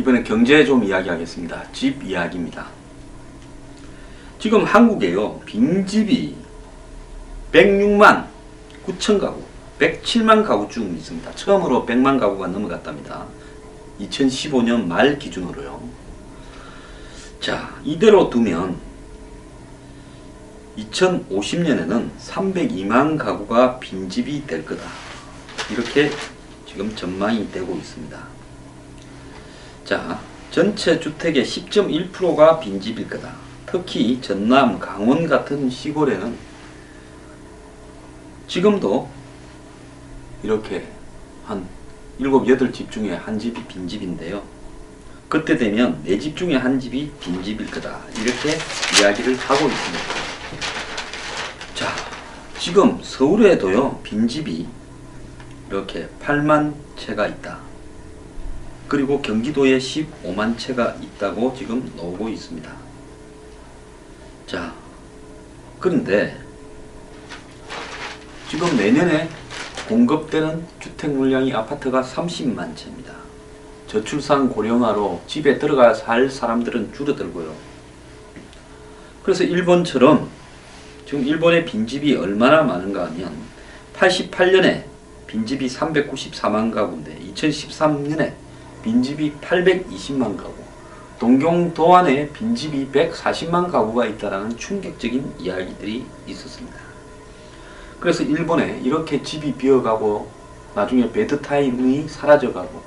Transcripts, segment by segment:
이번에 경제 좀 이야기하겠습니다. 집 이야기입니다. 지금 한국에요, 빈집이 106만 9천 가구, 107만 가구쯤 있습니다. 처음으로 100만 가구가 넘어갔답니다. 2015년 말 기준으로요. 자, 이대로 두면 2050년에는 302만 가구가 빈집이 될 거다. 이렇게 지금 전망이 되고 있습니다. 자, 전체 주택의 10.1%가 빈집일 거다. 특히 전남, 강원 같은 시골에는 지금도 이렇게 한 7, 8집 중에 한 집이 빈집인데요. 그때 되면 4집 중에 한 집이 빈집일 거다. 이렇게 이야기를 하고 있습니다. 자, 지금 서울에도요, 빈집이 이렇게 8만 채가 있다. 그리고 경기도에 15만 채가 있다고 지금 나오고 있습니다. 자, 그런데 지금 내년에 공급되는 주택 물량이 아파트가 30만 채입니다. 저출산 고령화로 집에 들어가 살 사람들은 줄어들고요. 그래서 일본처럼 지금 일본의 빈집이 얼마나 많은가 하면 88년에 빈집이 394만 가구인데 2013년에 빈집이 820만 가구, 동경도안에 빈집이 140만 가구가 있다는 충격적인 이야기들이 있었습니다. 그래서 일본에 이렇게 집이 비어가고 나중에 베드타임이 사라져가고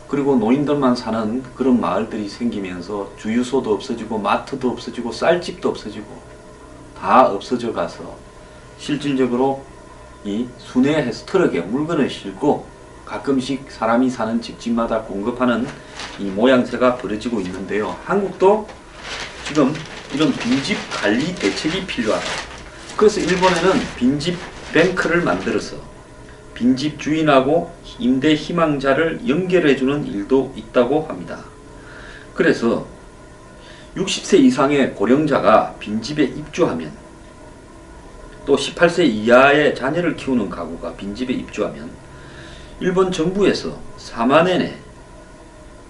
그리고 노인들만 사는 그런 마을들이 생기면서 주유소도 없어지고 마트도 없어지고 쌀집도 없어지고 다 없어져 가서 실질적으로 이 순회해서 트럭에 물건을 싣고 가끔씩 사람이 사는 집집마다 공급하는 이 모양새가 벌어지고 있는데요. 한국도 지금 이런 빈집 관리 대책이 필요하다. 그래서 일본에는 빈집 뱅크를 만들어서 빈집 주인하고 임대 희망자를 연결해주는 일도 있다고 합니다. 그래서 60세 이상의 고령자가 빈집에 입주하면 또 18세 이하의 자녀를 키우는 가구가 빈집에 입주하면 일본 정부에서 4만엔에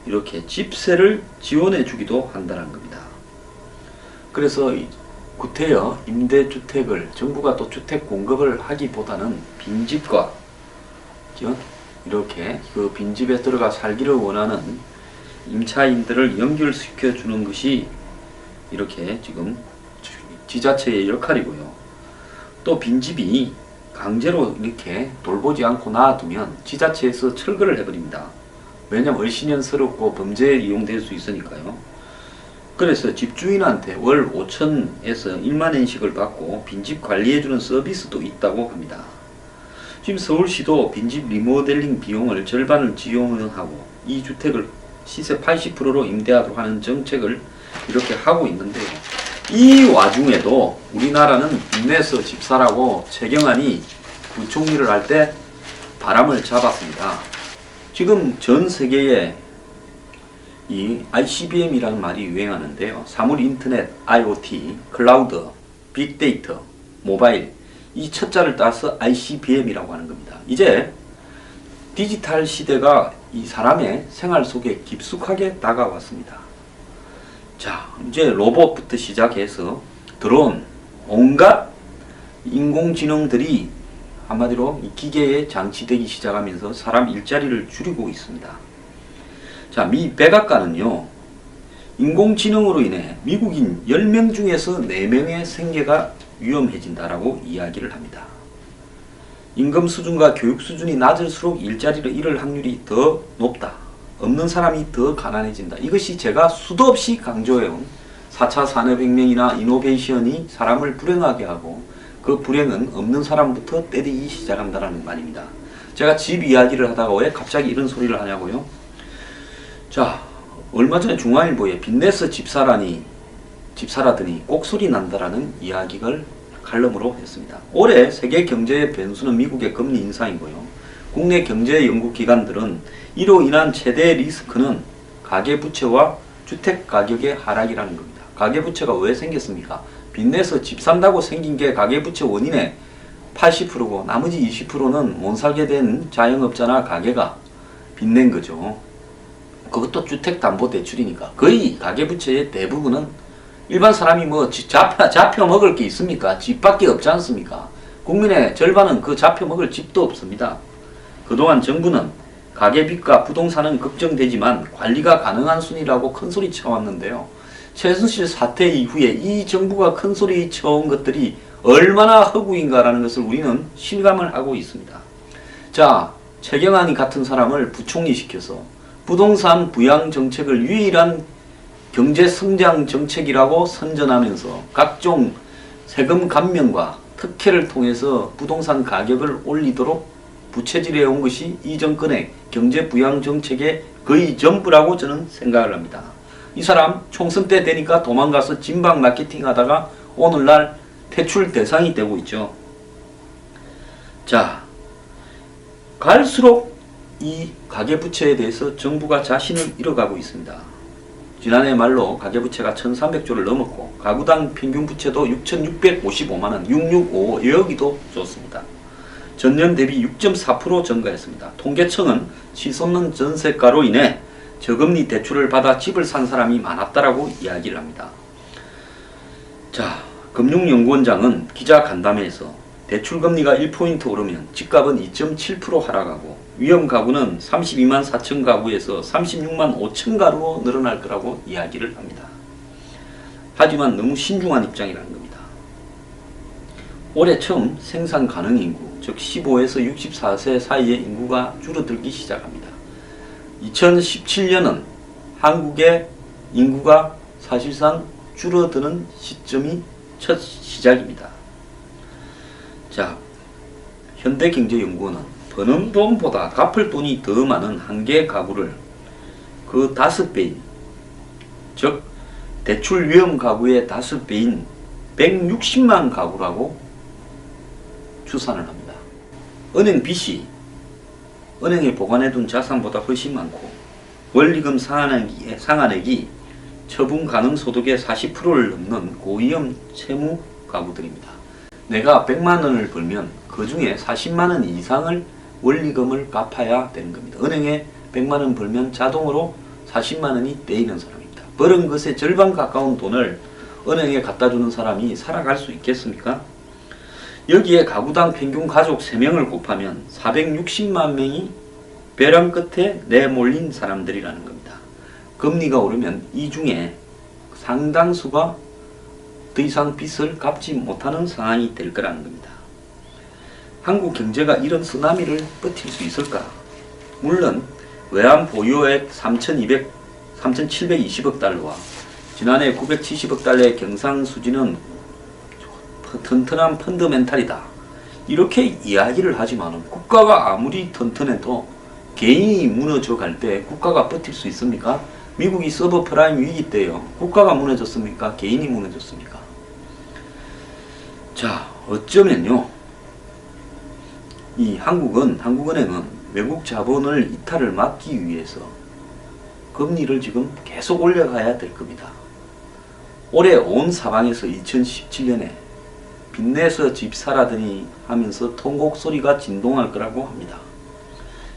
이렇게 집세를 지원해 주기도 한다는 겁니다. 그래서 구태여 임대주택을 정부가 또 주택 공급을 하기보다는 빈집과 이렇게 그 빈집에 들어가 살기를 원하는 임차인들을 연결시켜 주는 것이 이렇게 지금 지자체의 역할이고요. 또 빈집이 강제로 이렇게 돌보지 않고 놔두면 지자체에서 철거를 해버립니다. 왜냐하면 얼씬연스럽고 범죄에 이용될 수 있으니까요. 그래서 집주인한테 월 5천에서 1만엔씩을 받고 빈집 관리해주는 서비스도 있다고 합니다. 지금 서울시도 빈집 리모델링 비용을 절반을 지원하고 이 주택을 시세 80%로 임대하도록 하는 정책을 이렇게 하고 있는데요. 이 와중에도 우리나라는 빚내서 집사라고 최경환이 부총리를 할 때 바람을 잡았습니다. 지금 전 세계에 이 ICBM이라는 말이 유행하는데요. 사물 인터넷, IoT, 클라우드, 빅데이터, 모바일 이 첫 자를 따서 ICBM이라고 하는 겁니다. 이제 디지털 시대가 이 사람의 생활 속에 깊숙하게 다가왔습니다. 자, 이제 로봇부터 시작해서 드론, 온갖 인공지능들이 한마디로 이 기계에 장치되기 시작하면서 사람 일자리를 줄이고 있습니다. 자, 미 백악관은요, 인공지능으로 인해 미국인 10명 중에서 4명의 생계가 위험해진다라고 이야기를 합니다. 임금 수준과 교육 수준이 낮을수록 일자리를 잃을 확률이 더 높다. 없는 사람이 더 가난해진다. 이것이 제가 수도 없이 강조해온 4차 산업혁명이나 이노베이션이 사람을 불행하게 하고 그 불행은 없는 사람부터 때리기 시작한다는 말입니다. 제가 집 이야기를 하다가 왜 갑자기 이런 소리를 하냐고요? 자, 얼마 전에 중앙일보에 빚내서 집사라더니 꼭소리 난다라는 이야기를 칼럼으로 했습니다. 올해 세계 경제의 변수는 미국의 금리 인상이고요. 국내 경제 연구기관들은 이로 인한 최대 리스크는 가계부채와 주택가격의 하락이라는 겁니다. 가계부채가 왜 생겼습니까? 빚내서 집 산다고 생긴 게 가계부채 원인의 80%고 나머지 20%는 못 살게 된 자영업자나 가게가 빚낸 거죠. 그것도 주택담보대출이니까 거의 가계부채의 대부분은 일반 사람이 뭐 잡혀 먹을 게 있습니까? 집밖에 없지 않습니까? 국민의 절반은 그 잡혀 먹을 집도 없습니다. 그동안 정부는 가계빚과 부동산은 걱정되지만 관리가 가능한 순이라고 큰소리 쳐왔는데요. 최순실 사태 이후에 이 정부가 큰소리 쳐온 것들이 얼마나 허구인가라는 것을 우리는 실감을 하고 있습니다. 자, 최경환이 같은 사람을 부총리 시켜서 부동산 부양 정책을 유일한 경제 성장 정책이라고 선전하면서 각종 세금 감면과 특혜를 통해서 부동산 가격을 올리도록 부채질해 온 것이 이 정권의 경제 부양 정책의 거의 전부라고 저는 생각을 합니다. 이 사람 총선 때 되니까 도망가서 진박 마케팅 하다가 오늘날 퇴출 대상이 되고 있죠. 자, 갈수록 이 가계부채에 대해서 정부가 자신을 잃어가고 있습니다. 지난해 말로 가계부채가 1300조를 넘었고 가구당 평균부채도 6655만원, 665 여기도 좋습니다. 전년 대비 6.4% 증가했습니다. 통계청은 치솟는 전세가로 인해 저금리 대출을 받아 집을 산 사람이 많았다라고 이야기를 합니다. 자, 금융연구원장은 기자 간담회에서 대출금리가 1포인트 오르면 집값은 2.7% 하락하고 위험가구는 32만 4천 가구에서 36만 5천 가구로 늘어날 거라고 이야기를 합니다. 하지만 너무 신중한 입장이라는 겁니다. 올해 처음 생산 가능 인구, 즉 15에서 64세 사이의 인구가 줄어들기 시작합니다. 2017년은 한국의 인구가 사실상 줄어드는 시점이 첫 시작입니다. 자, 현대경제연구원은 버는 돈보다 갚을 돈이 더 많은 한 개 가구를 그 5배인, 즉 대출 위험 가구의 5배인 160만 가구라고 추산을 합니다. 은행 빚이 은행에 보관해둔 자산보다 훨씬 많고 원리금 상환액이 처분 가능 소득의 40%를 넘는 고위험 채무 가구들입니다. 내가 100만원을 벌면 그 중에 40만원 이상을 원리금을 갚아야 되는 겁니다. 은행에 100만원 벌면 자동으로 40만원이 떼이는 사람입니다. 벌은 것의 절반 가까운 돈을 은행에 갖다 주는 사람이 살아갈 수 있겠습니까? 여기에 가구당 평균 가족 3명을 곱하면 460만 명이 벼랑 끝에 내몰린 사람들이라는 겁니다. 금리가 오르면 이 중에 상당수가 더 이상 빚을 갚지 못하는 상황이 될 거라는 겁니다. 한국 경제가 이런 쓰나미를 버틸 수 있을까? 물론 외환 보유액 3,720억 달러와 지난해 970억 달러의 경상수지는 튼튼한 펀더멘탈이다. 이렇게 이야기를 하지만 국가가 아무리 튼튼해도 개인이 무너져 갈 때 국가가 버틸 수 있습니까? 미국이 서브프라임 위기 때요. 국가가 무너졌습니까? 개인이 무너졌습니까? 자, 어쩌면요. 이 한국은행은 외국 자본을 이탈을 막기 위해서 금리를 지금 계속 올려가야 될 겁니다. 올해 온 사방에서 2017년에 빚내서 집 사라더니 하면서 통곡 소리가 진동할 거라고 합니다.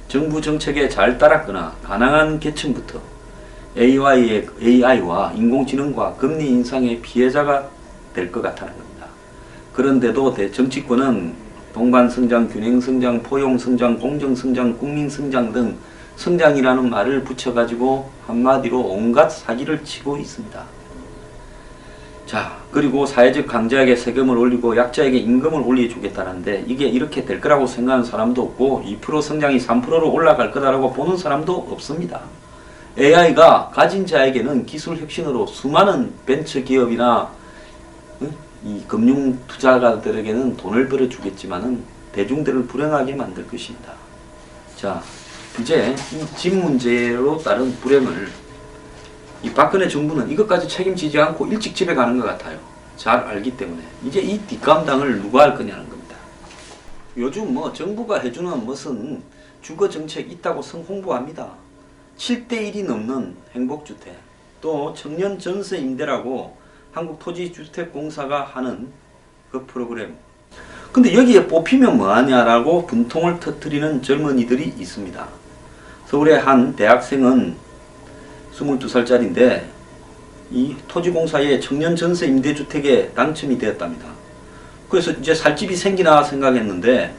정부 정책에 잘 따랐거나 가난한 계층부터 AI와 인공지능과 금리 인상의 피해자가 될 것 같다는 겁니다. 그런데도 정치권은 동반성장, 균형성장, 포용성장, 공정성장, 국민성장 등 성장이라는 말을 붙여가지고 한마디로 온갖 사기를 치고 있습니다. 자, 그리고 사회적 강자에게 세금을 올리고 약자에게 임금을 올려주겠다는데 이게 이렇게 될 거라고 생각하는 사람도 없고 2% 성장이 3%로 올라갈 거다라고 보는 사람도 없습니다. AI가 가진 자에게는 기술 혁신으로 수많은 벤처기업이나 이 금융 투자가들에게는 돈을 벌어주겠지만은 대중들을 불행하게 만들 것입니다. 자, 이제 이 집 문제로 따른 불행을 이 박근혜 정부는 이것까지 책임지지 않고 일찍 집에 가는 것 같아요. 잘 알기 때문에. 이제 이 뒷감당을 누가 할 거냐는 겁니다. 요즘 뭐 정부가 해주는 무슨 주거정책 있다고 성홍보합니다. 7대1이 넘는 행복주택, 또 청년 전세 임대라고 한국토지주택공사가 하는 그 프로그램. 근데 여기에 뽑히면 뭐하냐라고 분통을 터뜨리는 젊은이들이 있습니다. 서울의 한 대학생은 22살짜리인데 이 토지공사의 청년 전세 임대주택에 당첨이 되었답니다. 그래서 이제 살 집이 생기나 생각했는데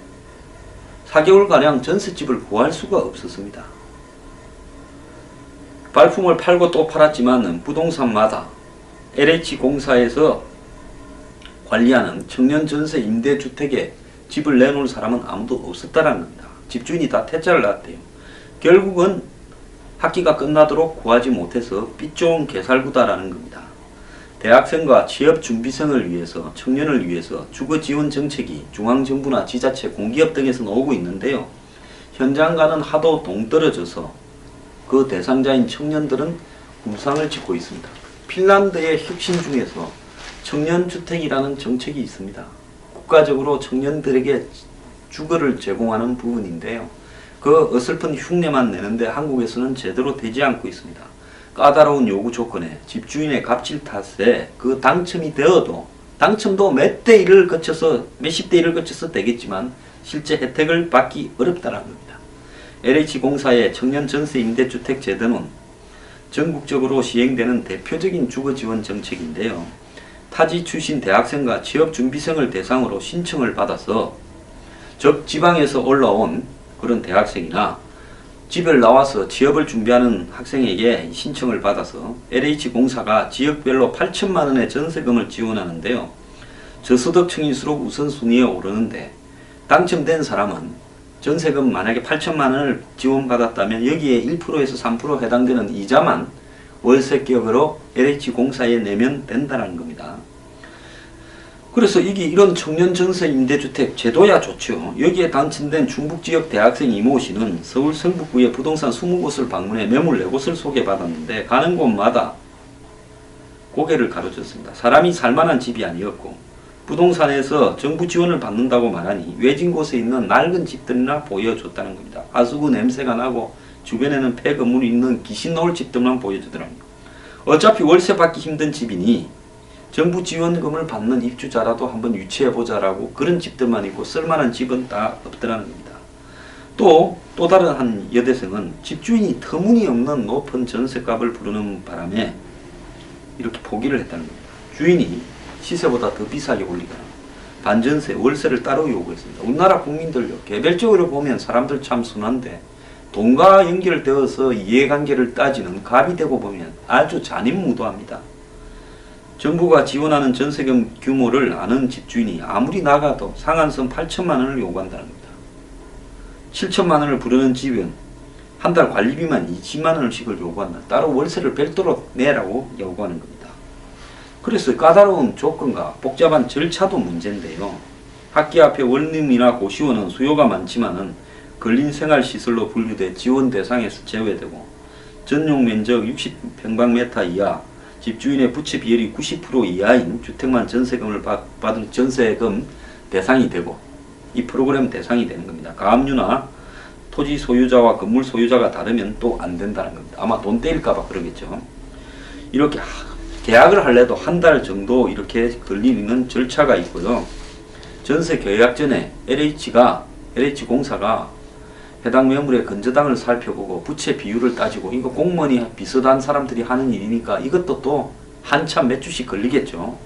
4개월가량 전셋집을 구할 수가 없었습니다. 발품을 팔고 또 팔았지만 부동산마다 LH공사에서 관리하는 청년 전세 임대주택에 집을 내놓을 사람은 아무도 없었다는 겁니다. 집주인이 다 퇴짜를 났대요. 결국은 학기가 끝나도록 구하지 못해서 빚 좋은 개살구다라는 겁니다. 대학생과 취업준비생을 위해서, 청년을 위해서 주거지원 정책이 중앙정부나 지자체, 공기업 등에서 나오고 있는데요. 현장과는 하도 동떨어져서 그 대상자인 청년들은 구상을 짓고 있습니다. 핀란드의 혁신 중에서 청년주택이라는 정책이 있습니다. 국가적으로 청년들에게 주거를 제공하는 부분인데요. 그 어설픈 흉내만 내는데 한국에서는 제대로 되지 않고 있습니다. 까다로운 요구 조건에 집주인의 갑질 탓에 그 당첨이 되어도 당첨도 몇 대 1을 거쳐서 몇십 대 1을 거쳐서 되겠지만 실제 혜택을 받기 어렵다는 겁니다. LH공사의 청년 전세 임대주택 제도는 전국적으로 시행되는 대표적인 주거지원 정책인데요. 타지 출신 대학생과 취업준비생을 대상으로 신청을 받아서 즉 지방에서 올라온 그런 대학생이나 집을 나와서 취업을 준비하는 학생에게 신청을 받아서 LH공사가 지역별로 8천만 원의 전세금을 지원하는데요. 저소득층일수록 우선순위에 오르는데 당첨된 사람은 전세금 만약에 8천만 원을 지원받았다면 여기에 1%에서 3% 해당되는 이자만 월세격으로 LH공사에 내면 된다는 겁니다. 그래서 이런 청년 전세 임대주택 제도야 좋죠. 여기에 당첨된 중북지역 대학생 이모 씨는 서울 성북구의 부동산 20곳을 방문해 매물 4곳을 소개받았는데 가는 곳마다 고개를 가로졌습니다. 사람이 살만한 집이 아니었고 부동산에서 정부 지원을 받는다고 말하니 외진 곳에 있는 낡은 집들이나 보여줬다는 겁니다. 하수구 냄새가 나고 주변에는 폐건물이 있는 귀신 나올 집들만 보여주더랍니다. 어차피 월세 받기 힘든 집이니 정부 지원금을 받는 입주자라도 한번 유치해보자라고 그런 집들만 있고 쓸만한 집은 다 없더라는 겁니다. 또 다른 한 여대생은 집주인이 터무니없는 높은 전세값을 부르는 바람에 이렇게 포기를 했다는 겁니다. 주인이 시세보다 더 비싸게 올리거나 반전세, 월세를 따로 요구했습니다. 우리나라 국민들요, 개별적으로 보면 사람들 참 순한데 돈과 연결되어서 이해관계를 따지는 갑이 되고 보면 아주 잔인무도합니다. 정부가 지원하는 전세금 규모를 아는 집주인이 아무리 나가도 상한선 8천만 원을 요구한다는 겁니다. 7천만 원을 부르는 집은 한 달 관리비만 20만 원씩을 요구한다. 따로 월세를 별도로 내라고 요구하는 겁니다. 그래서 까다로운 조건과 복잡한 절차도 문제인데요. 학기 앞에 원룸이나 고시원은 수요가 많지만은 근린생활시설로 분류돼 지원 대상에서 제외되고 전용 면적 60평방미터 이하 집주인의 부채 비율이 90% 이하인 주택만 전세금을 받은 전세금 대상이 되고 이 프로그램 대상이 되는 겁니다. 가압류나 토지 소유자와 건물 소유자가 다르면 또 안 된다는 겁니다. 아마 돈 떼일까봐 그러겠죠. 이렇게 계약을 할래도 한 달 정도 이렇게 걸리는 절차가 있고요. 전세 계약 전에 LH공사가 해당 매물의 건저당을 살펴보고 부채 비율을 따지고 이거 공무원이 비슷한 사람들이 하는 일이니까 이것도 또 한참 몇 주씩 걸리겠죠.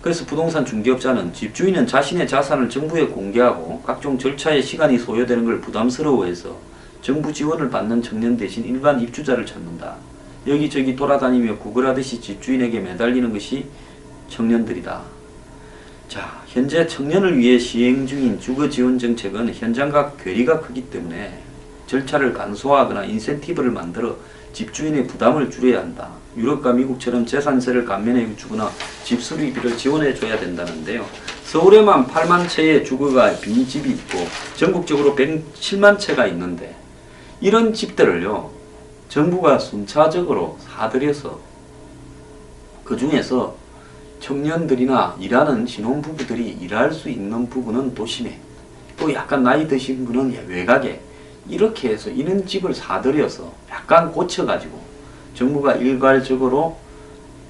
그래서 부동산 중개업자는 집주인은 자신의 자산을 정부에 공개하고 각종 절차에 시간이 소요되는 걸 부담스러워해서 정부 지원을 받는 청년 대신 일반 입주자를 찾는다. 여기저기 돌아다니며 구걸하듯이 집주인에게 매달리는 것이 청년들이다. 자, 현재 청년을 위해 시행 중인 주거지원 정책은 현장과 괴리가 크기 때문에 절차를 간소화하거나 인센티브를 만들어 집주인의 부담을 줄여야 한다. 유럽과 미국처럼 재산세를 감면해 주거나 집수리비를 지원해 줘야 된다는데요. 서울에만 8만 채의 주거가 빈집이 있고 전국적으로 107만 채가 있는데 이런 집들을요, 정부가 순차적으로 사들여서 그 중에서 청년들이나 일하는 신혼부부들이 일할 수 있는 부분은 도심에, 또 약간 나이 드신 분은 외곽에 이렇게 해서 이런 집을 사들여서 약간 고쳐가지고 정부가 일괄적으로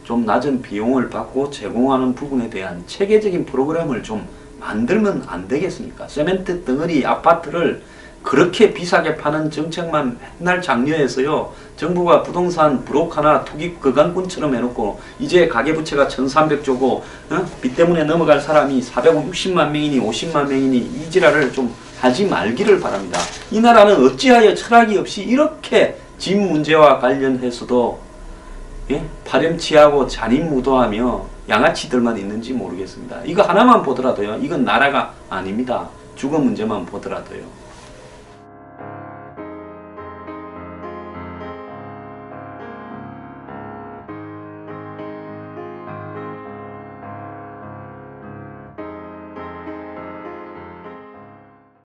좀 낮은 비용을 받고 제공하는 부분에 대한 체계적인 프로그램을 좀 만들면 안 되겠습니까? 세멘트 덩어리 아파트를 그렇게 비싸게 파는 정책만 맨날 장려해서요. 정부가 부동산 브로커나 투기 거강꾼처럼 해놓고 이제 가계부채가 1300조고 빚 때문에 넘어갈 사람이 460만 명이니 50만 명이니 이 지랄을 좀 하지 말기를 바랍니다. 이 나라는 어찌하여 철학이 없이 이렇게 집 문제와 관련해서도 파렴치하고 잔인무도하며 양아치들만 있는지 모르겠습니다. 이거 하나만 보더라도요. 이건 나라가 아닙니다. 주거 문제만 보더라도요.